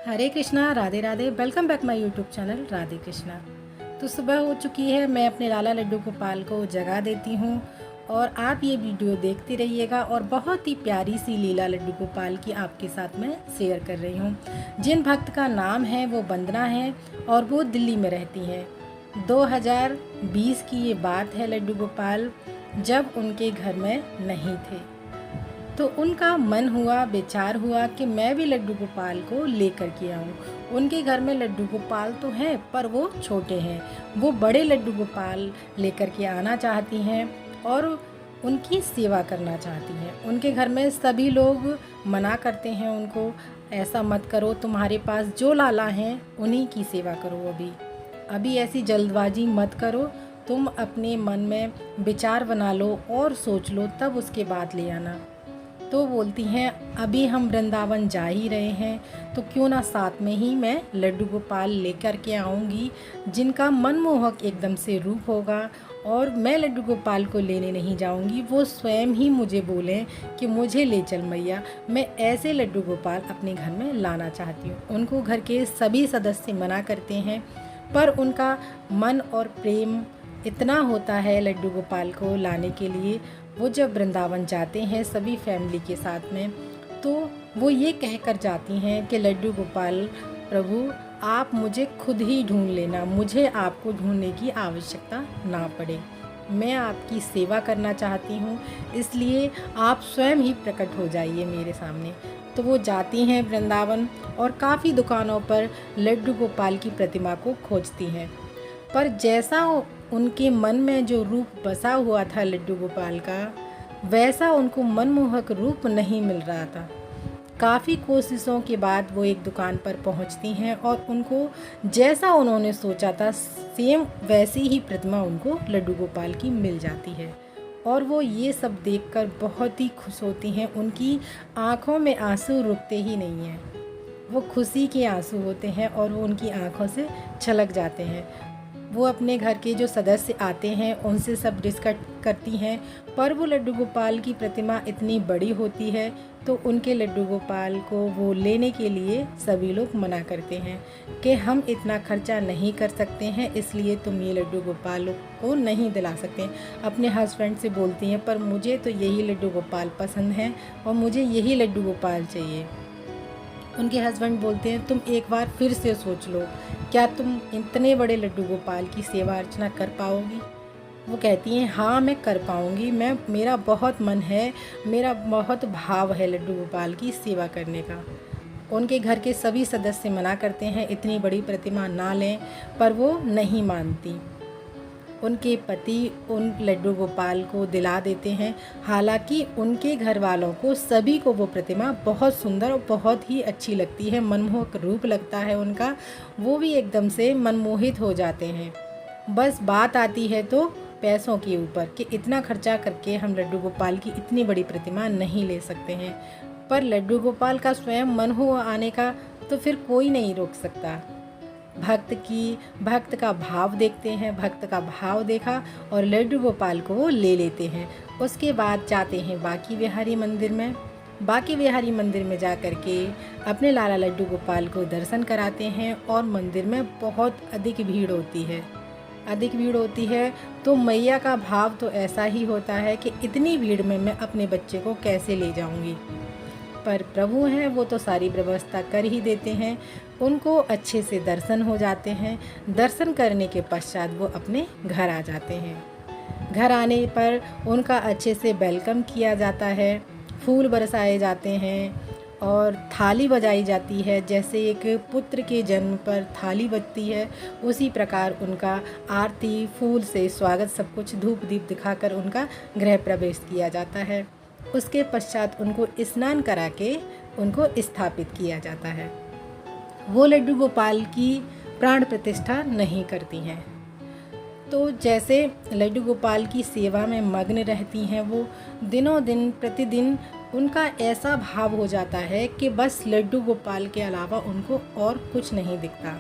Hare Krishna, Radhe Radhe. Welcome back my YouTube channel Radhe Krishna. तो सुबह हो चुकी है, मैं अपने लाला लड्डू गोपाल को जगा देती हूँ और आप ये वीडियो देखते रहिएगा। और बहुत ही प्यारी सी लीला लड्डू गोपाल की आपके साथ मैं शेयर कर रही हूँ। जिन भक्त का नाम है वो वंदना है और वो दिल्ली में रहती हैं। 2020 की ये बात है, लड्डू गोपाल जब उनके घर में नहीं थे तो उनका मन हुआ, विचार हुआ कि मैं भी लड्डू गोपाल को लेकर के आऊँ। उनके घर में लड्डू गोपाल तो हैं पर वो छोटे हैं। वो बड़े लड्डू गोपाल लेकर के आना चाहती हैं और उनकी सेवा करना चाहती हैं। उनके घर में सभी लोग मना करते हैं उनको, ऐसा मत करो, तुम्हारे पास जो लाला हैं उन्हीं की सेवा करो। अभी ऐसी जल्दबाजी मत करो, तुम अपने मन में विचार बना लो और सोच लो, तब उसके बाद ले आना। तो बोलती हैं अभी हम वृंदावन जा ही रहे हैं तो क्यों ना साथ में ही मैं लड्डू गोपाल लेकर के आऊँगी, जिनका मनमोहक एकदम से रूप होगा। और मैं लड्डू गोपाल को लेने नहीं जाऊंगी, वो स्वयं ही मुझे बोलें कि मुझे ले चल मैया। मैं ऐसे लड्डू गोपाल अपने घर में लाना चाहती हूँ। उनको घर के सभी सदस्य मना करते हैं पर उनका मन और प्रेम इतना होता है लड्डू गोपाल को लाने के लिए। वो जब वृंदावन जाते हैं सभी फैमिली के साथ में, तो वो ये कहकर जाती हैं कि लड्डू गोपाल प्रभु आप मुझे खुद ही ढूंढ लेना, मुझे आपको ढूंढने की आवश्यकता ना पड़े। मैं आपकी सेवा करना चाहती हूँ, इसलिए आप स्वयं ही प्रकट हो जाइए मेरे सामने। तो वो जाती हैं वृंदावन और काफ़ी दुकानों पर लड्डू गोपाल की प्रतिमा को खोजती हैं, पर जैसा उनके मन में जो रूप बसा हुआ था लड्डू गोपाल का, वैसा उनको मनमोहक रूप नहीं मिल रहा था। काफ़ी कोशिशों के बाद वो एक दुकान पर पहुंचती हैं और उनको जैसा उन्होंने सोचा था सेम वैसी ही प्रतिमा उनको लड्डू गोपाल की मिल जाती है। और वो ये सब देखकर बहुत ही खुश होती हैं। उनकी आँखों में आंसू रुकते ही नहीं हैं, वो खुशी के आंसू होते हैं और वो उनकी आँखों से छलक जाते हैं। वो अपने घर के जो सदस्य आते हैं उनसे सब डिस्कस करती हैं, पर वो लड्डू गोपाल की प्रतिमा इतनी बड़ी होती है तो उनके लड्डू गोपाल को वो लेने के लिए सभी लोग मना करते हैं कि हम इतना खर्चा नहीं कर सकते हैं, इसलिए तुम ये लड्डू गोपाल को नहीं दिला सकते। अपने हस्बैंड से बोलती हैं पर मुझे तो यही लड्डू गोपाल पसंद है और मुझे यही लड्डू गोपाल चाहिए। उनके हस्बैंड बोलते हैं तुम एक बार फिर से सोच लो, क्या तुम इतने बड़े लड्डू गोपाल की सेवा अर्चना कर पाओगी? वो कहती हैं हाँ मैं कर पाऊँगी, मेरा बहुत मन है, मेरा बहुत भाव है लड्डू गोपाल की सेवा करने का। उनके घर के सभी सदस्य मना करते हैं इतनी बड़ी प्रतिमा ना लें, पर वो नहीं मानती। उनके पति उन लड्डू गोपाल को दिला देते हैं। हालांकि उनके घर वालों को सभी को वो प्रतिमा बहुत सुंदर और बहुत ही अच्छी लगती है, मनमोहक रूप लगता है उनका। वो भी एकदम से मनमोहित हो जाते हैं। बस बात आती है तो पैसों के ऊपर कि इतना खर्चा करके हम लड्डू गोपाल की इतनी बड़ी प्रतिमा नहीं ले सकते हैं। पर लड्डू गोपाल का स्वयं मन हो आने का तो फिर कोई नहीं रोक सकता। भक्त का भाव देखते हैं, भक्त का भाव देखा और लड्डू गोपाल को वो ले लेते हैं। उसके बाद जाते हैं बांके बिहारी मंदिर में। बांके बिहारी मंदिर में जा कर के अपने लाला लड्डू गोपाल को दर्शन कराते हैं और मंदिर में बहुत अधिक भीड़ होती है तो मैया का भाव तो ऐसा ही होता है कि इतनी भीड़ में मैं अपने बच्चे को कैसे ले जाऊंगी। पर प्रभु हैं वो तो सारी व्यवस्था कर ही देते हैं। उनको अच्छे से दर्शन हो जाते हैं। दर्शन करने के पश्चात वो अपने घर आ जाते हैं। घर आने पर उनका अच्छे से वेलकम किया जाता है, फूल बरसाए जाते हैं और थाली बजाई जाती है। जैसे एक पुत्र के जन्म पर थाली बजती है, उसी प्रकार उनका आरती फूल से स्वागत, सब कुछ धूप दीप दिखाकर उनका गृह प्रवेश किया जाता है। उसके पश्चात उनको स्नान करा के उनको स्थापित किया जाता है। वो लड्डू गोपाल की प्राण प्रतिष्ठा नहीं करती हैं। तो जैसे लड्डू गोपाल की सेवा में मग्न रहती हैं, वो दिनों दिन प्रतिदिन उनका ऐसा भाव हो जाता है कि बस लड्डू गोपाल के अलावा उनको और कुछ नहीं दिखता।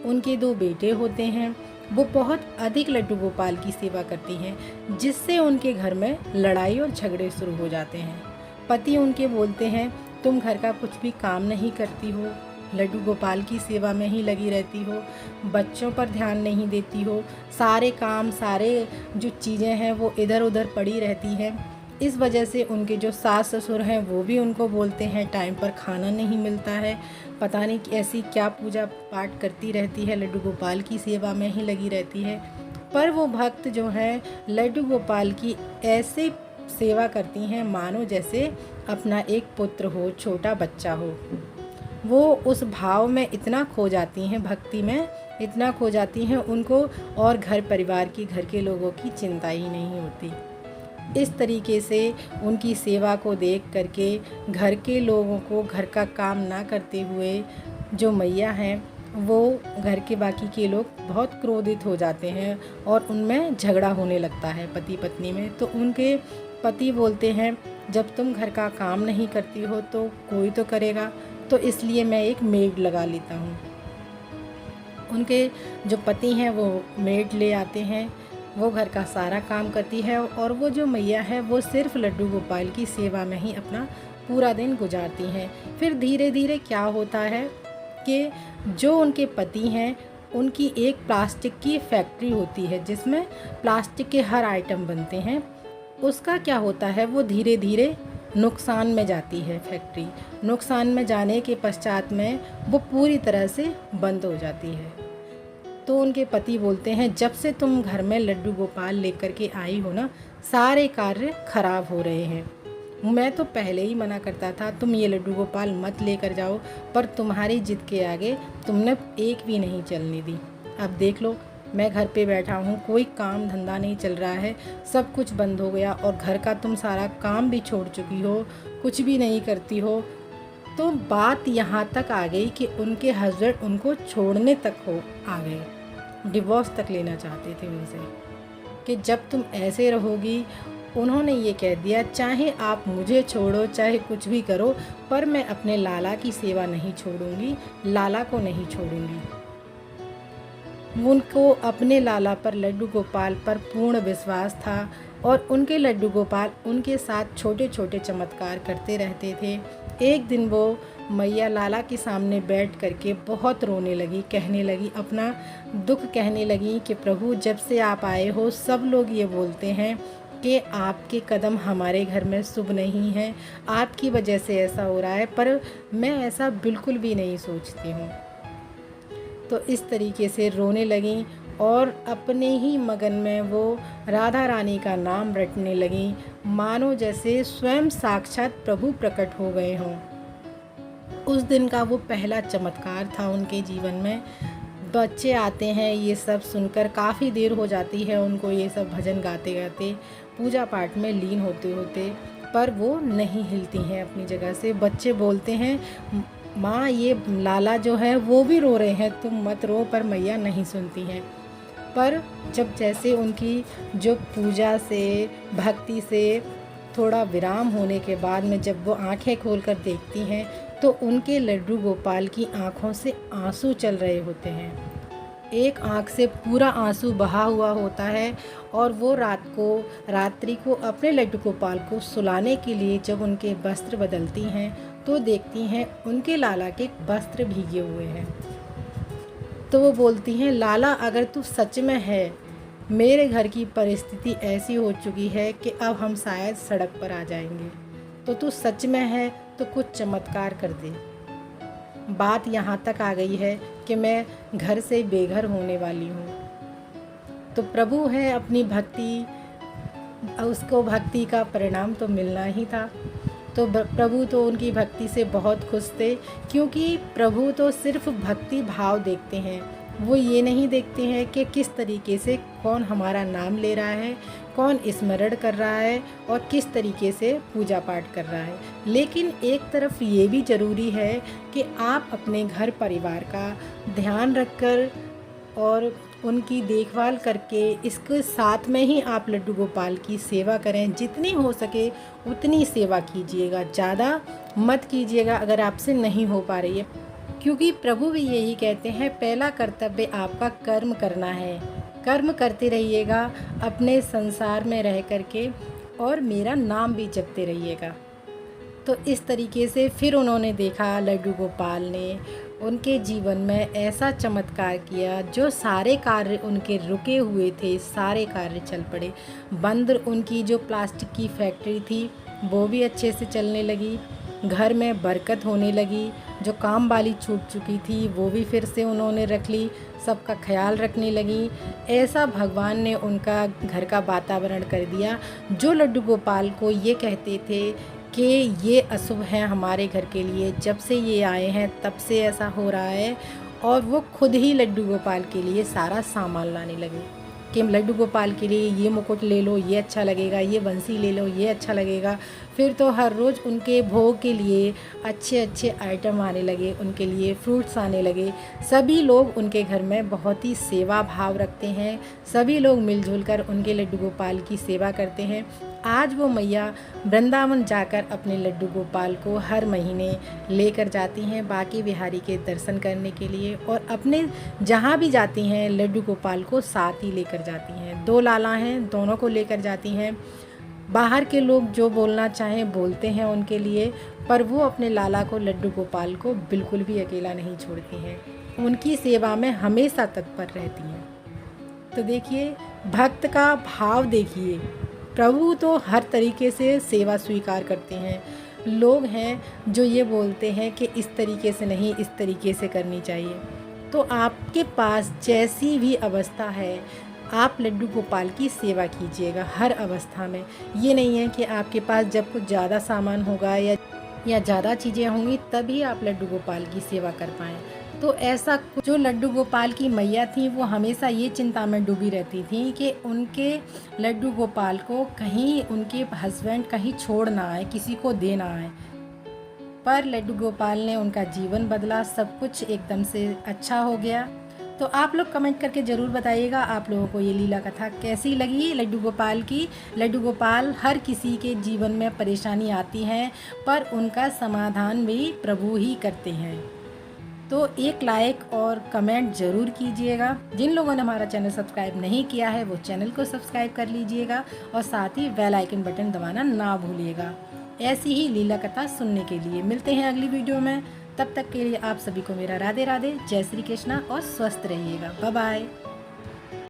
उनके 2 बेटे होते हैं, वो बहुत अधिक लड्डू गोपाल की सेवा करती हैं, जिससे उनके घर में लड़ाई और झगड़े शुरू हो जाते हैं। पति उनके बोलते हैं तुम घर का कुछ भी काम नहीं करती हो, लड्डू गोपाल की सेवा में ही लगी रहती हो, बच्चों पर ध्यान नहीं देती हो, सारे काम सारे जो चीज़ें हैं वो इधर उधर पड़ी रहती हैं। इस वजह से उनके जो सास ससुर हैं वो भी उनको बोलते हैं टाइम पर खाना नहीं मिलता है, पता नहीं ऐसी क्या पूजा पाठ करती रहती है, लड्डू गोपाल की सेवा में ही लगी रहती है। पर वो भक्त जो हैं लड्डू गोपाल की ऐसे सेवा करती हैं मानो जैसे अपना एक पुत्र हो, छोटा बच्चा हो। वो उस भाव में इतना खो जाती हैं, भक्ति में इतना खो जाती हैं, उनको और घर परिवार की, घर के लोगों की चिंता ही नहीं होती। इस तरीके से उनकी सेवा को देख करके घर के लोगों को घर का काम ना करते हुए जो मैया हैं वो घर के बाकी के लोग बहुत क्रोधित हो जाते हैं और उनमें झगड़ा होने लगता है पति पत्नी में। तो उनके पति बोलते हैं जब तुम घर का काम नहीं करती हो तो कोई तो करेगा, तो इसलिए मैं एक मेड लगा लेता हूँ। उनके जो पति हैं वो मेड ले आते हैं, वो घर का सारा काम करती है और वो जो मैया है वो सिर्फ लड्डू गोपाल की सेवा में ही अपना पूरा दिन गुजारती हैं। फिर धीरे धीरे क्या होता है कि जो उनके पति हैं उनकी एक प्लास्टिक की फैक्ट्री होती है जिसमें प्लास्टिक के हर आइटम बनते हैं। उसका क्या होता है, वो धीरे धीरे नुकसान में जाती है फैक्ट्री। नुकसान में जाने के पश्चात में वो पूरी तरह से बंद हो जाती है। तो उनके पति बोलते हैं जब से तुम घर में लड्डू गोपाल लेकर के आई हो ना, सारे कार्य खराब हो रहे हैं। मैं तो पहले ही मना करता था तुम ये लड्डू गोपाल मत लेकर जाओ, पर तुम्हारी जिद के आगे तुमने एक भी नहीं चलने दी। अब देख लो मैं घर पे बैठा हूँ, कोई काम धंधा नहीं चल रहा है, सब कुछ बंद हो गया और घर का तुम सारा काम भी छोड़ चुकी हो, कुछ भी नहीं करती हो। तो बात यहाँ तक आ गई कि उनके हस्बैंड उनको छोड़ने तक आ गए, डिवोर्स तक लेना चाहते थे उनसे कि जब तुम ऐसे रहोगी। उन्होंने ये कह दिया चाहे आप मुझे छोड़ो, चाहे कुछ भी करो, पर मैं अपने लाला की सेवा नहीं छोड़ूंगी, लाला को नहीं छोड़ूंगी। उनको अपने लाला पर, लड्डू गोपाल पर पूर्ण विश्वास था और उनके लड्डू गोपाल उनके साथ छोटे छोटे चमत्कार करते रहते थे। एक दिन वो मैया लाला के सामने बैठ करके बहुत रोने लगी, कहने लगी, अपना दुख कहने लगी कि प्रभु जब से आप आए हो सब लोग ये बोलते हैं कि आपके कदम हमारे घर में शुभ नहीं है, आपकी वजह से ऐसा हो रहा है, पर मैं ऐसा बिल्कुल भी नहीं सोचती हूँ। तो इस तरीके से रोने लगी और अपने ही मगन में वो राधा रानी का नाम रटने लगी, मानो जैसे स्वयं साक्षात प्रभु प्रकट हो गए हों। उस दिन का वो पहला चमत्कार था उनके जीवन में। बच्चे आते हैं, ये सब सुनकर काफ़ी देर हो जाती है उनको, ये सब भजन गाते गाते, पूजा पाठ में लीन होते होते, पर वो नहीं हिलती हैं अपनी जगह से। बच्चे बोलते हैं माँ ये लाला जो है वो भी रो रहे हैं, तुम मत रो, पर मैया नहीं सुनती हैं। पर जब जैसे उनकी जो पूजा से, भक्ति से थोड़ा विराम होने के बाद में जब वो आंखें खोलकर देखती हैं तो उनके लड्डू गोपाल की आंखों से आंसू चल रहे होते हैं। एक आंख से पूरा आंसू बहा हुआ होता है और वो रात्रि को अपने लड्डू गोपाल को सुलाने के लिए जब उनके वस्त्र बदलती हैं तो देखती हैं उनके लाला के वस्त्र भीगे हुए हैं। तो वो बोलती हैं लाला अगर तू सच में है, मेरे घर की परिस्थिति ऐसी हो चुकी है कि अब हम शायद सड़क पर आ जाएंगे, तो तू सच में है तो कुछ चमत्कार कर दे। बात यहाँ तक आ गई है कि मैं घर से बेघर होने वाली हूँ। तो प्रभु है अपनी भक्ति, उसको भक्ति का परिणाम तो मिलना ही था। तो प्रभु तो उनकी भक्ति से बहुत खुश थे, क्योंकि प्रभु तो सिर्फ भक्ति भाव देखते हैं, वो ये नहीं देखते हैं कि किस तरीके से कौन हमारा नाम ले रहा है, कौन स्मरण कर रहा है और किस तरीके से पूजा पाठ कर रहा है। लेकिन एक तरफ ये भी ज़रूरी है कि आप अपने घर परिवार का ध्यान रखकर और उनकी देखभाल करके इसके साथ में ही आप लड्डू गोपाल की सेवा करें। जितनी हो सके उतनी सेवा कीजिएगा, ज़्यादा मत कीजिएगा अगर आपसे नहीं हो पा रही है, क्योंकि प्रभु भी यही कहते हैं पहला कर्तव्य आपका कर्म करना है। कर्म करते रहिएगा अपने संसार में रह करके और मेरा नाम भी जपते रहिएगा। तो इस तरीके से फिर उन्होंने देखा लड्डू गोपाल ने उनके जीवन में ऐसा चमत्कार किया, जो सारे कार्य उनके रुके हुए थे सारे कार्य चल पड़े। बंद उनकी जो प्लास्टिक की फैक्ट्री थी वो भी अच्छे से चलने लगी, घर में बरकत होने लगी, जो काम वाली छूट चुकी थी वो भी फिर से उन्होंने रख ली, सबका ख्याल रखने लगी। ऐसा भगवान ने उनका घर का वातावरण कर दिया। जो लड्डू गोपाल को ये कहते थे कि ये अशुभ है हमारे घर के लिए, जब से ये आए हैं तब से ऐसा हो रहा है, और वो खुद ही लड्डू गोपाल के लिए सारा सामान लाने लगे कि लड्डू गोपाल के लिए ये मुकुट ले लो, ये अच्छा लगेगा, ये बंसी ले लो, ये अच्छा लगेगा। फिर तो हर रोज़ उनके भोग के लिए अच्छे अच्छे आइटम आने लगे, उनके लिए फ्रूट्स आने लगे। सभी लोग उनके घर में बहुत ही सेवा भाव रखते हैं, सभी लोग मिलजुल कर उनके लड्डू गोपाल की सेवा करते हैं। आज वो मैया वृंदावन जाकर अपने लड्डू गोपाल को हर महीने लेकर जाती हैं बांके बिहारी के दर्शन करने के लिए, और अपने जहाँ भी जाती हैं लड्डू गोपाल को साथ ही लेकर जाती हैं। 2 लाला हैं, दोनों को लेकर जाती हैं। बाहर के लोग जो बोलना चाहें बोलते हैं उनके लिए, पर वो अपने लाला को लड्डू गोपाल को बिल्कुल भी अकेला नहीं छोड़ती हैं, उनकी सेवा में हमेशा तत्पर रहती हैं। तो देखिए भक्त का भाव देखिए, प्रभु तो हर तरीके से सेवा स्वीकार करते हैं। लोग हैं जो ये बोलते हैं कि इस तरीके से नहीं, इस तरीके से करनी चाहिए। तो आपके पास जैसी भी अवस्था है, आप लड्डू गोपाल की सेवा कीजिएगा हर अवस्था में। ये नहीं है कि आपके पास जब कुछ ज़्यादा सामान होगा या ज़्यादा चीज़ें होंगी तभी आप लड्डू गोपाल की सेवा कर पाएँ। तो ऐसा जो लड्डू गोपाल की मैया थी वो हमेशा ये चिंता में डूबी रहती थी कि उनके लड्डू गोपाल को कहीं उनके हस्बैंड कहीं छोड़ ना आए, किसी को दे ना आए। पर लड्डू गोपाल ने उनका जीवन बदला, सब कुछ एकदम से अच्छा हो गया। तो आप लोग कमेंट करके ज़रूर बताइएगा आप लोगों को ये लीला कथा कैसी लगी लड्डू गोपाल की। लड्डू गोपाल हर किसी के जीवन में परेशानी आती है, पर उनका समाधान भी प्रभु ही करते हैं। तो एक लाइक और कमेंट ज़रूर कीजिएगा। जिन लोगों ने हमारा चैनल सब्सक्राइब नहीं किया है वो चैनल को सब्सक्राइब कर लीजिएगा, और साथ ही बेल आइकन बटन दबाना ना भूलिएगा। ऐसी ही लीला कथा सुनने के लिए मिलते हैं अगली वीडियो में। तब तक के लिए आप सभी को मेरा राधे राधे, जय श्री कृष्णा, और स्वस्थ रहिएगा। Bye bye.